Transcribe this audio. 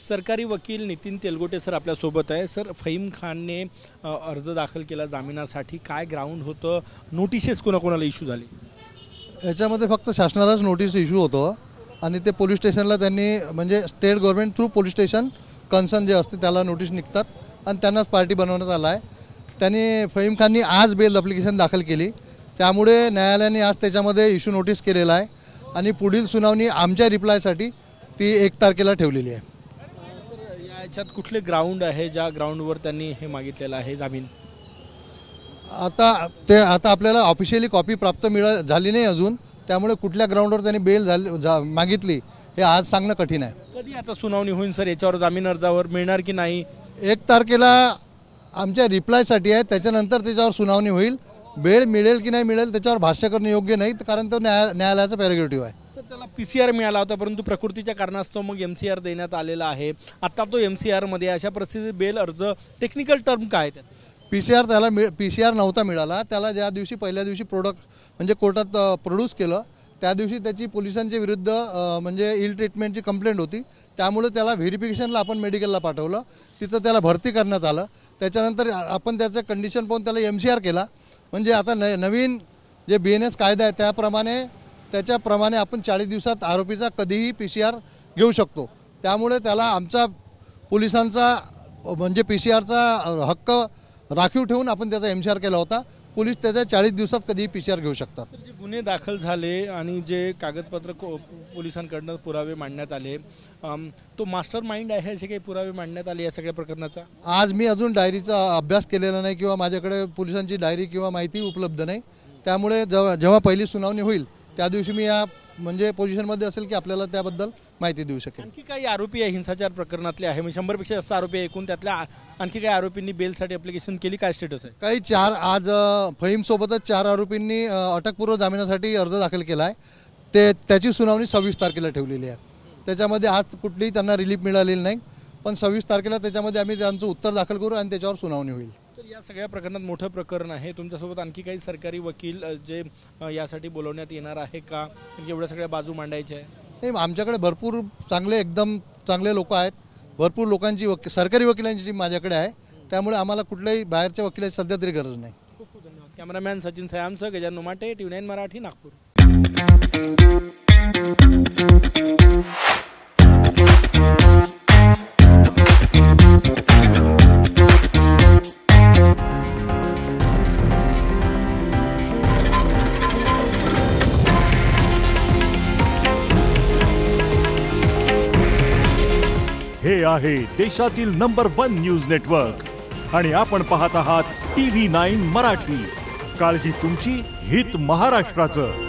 सरकारी वकील नितीन तेलगोटे सर आपल्यासोबत आहे। सर, फहीम खानने अर्ज दाखल केला जामिनासाठी, काय ग्राउंड होतं, नोटिसेस कोणाकोणाला इश्यू झाली? याच्यामध्ये फक्त शासनालाच नोटीस इश्यू होतं आणि ते पोलीस स्टेशनला त्यांनी म्हणजे state government through police station concern जे असते त्याला नोटीस निघतात आणि त्यांनाच पार्टी बनवण्यात आला आहे। त्यांनी फहीम खाननी आज बेल ॲप्लिकेशन दाखल केली, त्यामुळे न्यायालयाने आज त्याच्यामध्ये इश्यू नोटीस केलेला आहे आणि पुढील सुनावणी आमच्या रिप्लायसाठी ती 1 तारखेला ठेवलेली आहे। याच्यात कुठले ग्राउंड आहे ज्या ग्राउंडवर त्यांनी हे मागितलेलं आहे जामीन? आता आपल्याला ऑफिशियली कॉपी प्राप्त झाली नाही अजून, त्यामुळे कुठल्या ग्राउंडवर त्यांनी बेल मागितली हे आज सांगणं कठीण आहे। कधी आता सुनावणी होईल सर याच्यावर, जामीन अर्जावर मिळणार की नाही? 1 तारखेला आमच्या रिप्लायसाठी आहे, त्याच्यानंतर त्याच्यावर सुनावणी होईल। बेल मिळेल की नाही मिळेल त्याच्यावर भाष्य करणे योग्य नाही, कारण तो न्यायालयाचा प्रेरोगेटिव्ह आहे। सर, त्याला PCR मिळाला होता, परंतु प्रकृतीच्या कारणास्तव मग MCR देण्यात आलेला आहे। आता तो MCR मध्ये, अशा परिस्थितीत बेल अर्ज टेक्निकल टर्म काय त्यात? PCR नव्हता मिळाला त्याला। ज्या दिवशी पहिल्या दिवशी म्हणजे कोर्टात प्रोड्यूस केलं त्या दिवशी त्याची पोलिसांच्या विरुद्ध म्हणजे इल ट्रीटमेंटची कंप्लेंट होती, त्यामुळे त्याला व्हेरिफिकेशनला आपण मेडिकलला पाठवलं, तिथं त्याला भरती करण्यात आलं। त्याच्यानंतर आपण त्याचं कंडिशन पाहून त्याला MCR केला। म्हणजे आता नवीन जे BNS कायदा आहे त्याच्याप्रमाणे आपण 40 दिवसात आरोपीचा कधीही PCR घेऊ शकतो, त्यामुळे त्याला आमचा पोलिसांचा म्हणजे PCRचा हक्क राखीव ठेवून आपण त्याचा MCR केला होता। पोलीस त्याच्या 40 दिवसात कधीही PCR घेऊ शकतात। जे गुन्हे दाखल झाले आणि जे कागदपत्र पोलिसांकडून पुरावे मांडण्यात आले, तो मास्टर माइंड आहे असे काही पुरावे मांडण्यात आले या सगळ्या प्रकरणाचा? आज मी अजून डायरीचा अभ्यास केलेला नाही किंवा माझ्याकडे पोलिसांची डायरी किंवा माहिती उपलब्ध नाही, त्यामुळे जेव्हा पहिली सुनावणी होईल त्या दिवशी मी या म्हणजे पोझिशनमध्ये असेल की आपल्याला त्याबद्दल माहिती देऊ शकेल। आणखी काही आरोपी आहे हिंसाचार प्रकरणातले आहे, म्हणजे 100 पेक्षा जास्त आरोपी आहे एकूण, त्यातल्या आणखी काही आरोपींनी बेलसाठी ॲप्लिकेशन केली, काय स्टेटस आहे? काही 4 आज फहीमसोबतच 4 आरोपींनी अटकपूर्व जामिनासाठी अर्ज दाखल केला आहे। त्याची सुनावणी 26 तारखेला ठेवलेली आहे। त्याच्यामध्ये आज कुठलीही त्यांना रिलीफ मिळालेली नाही, पण 26 तारखेला त्याच्यामध्ये आम्ही त्यांचं उत्तर दाखल करू आणि त्याच्यावर सुनावणी होईल। सर, या सगळ्या प्रकरणात मोठं प्रकरण आहे, तुमच्यासोबत आणखी काही सरकारी वकील जे यासाठी बोलवण्यात येणार आहे का? एवढ्या सगळ्या बाजू मांडायच्या आहे? नाही, आमच्याकडे भरपूर एकदम चांगले लोक आहेत, भरपूर लोकांची सरकारी वकिलांची टीम माझ्याकडे आहे, त्यामुळे आम्हाला कुठल्याही बाहेरच्या वकिलाची सध्या तरी गरज नाही। खूप खूप धन्यवाद। कॅमेरामॅन सचिन सयामसह गजानन नुमाटे, TV9 मराठी, नागपूर। हे आहे देशातील नंबर 1 न्यूज नेटवर्क आणि आपण पाहत आहात TV9 मराठी। काळजी तुमची, हित महाराष्ट्राचं।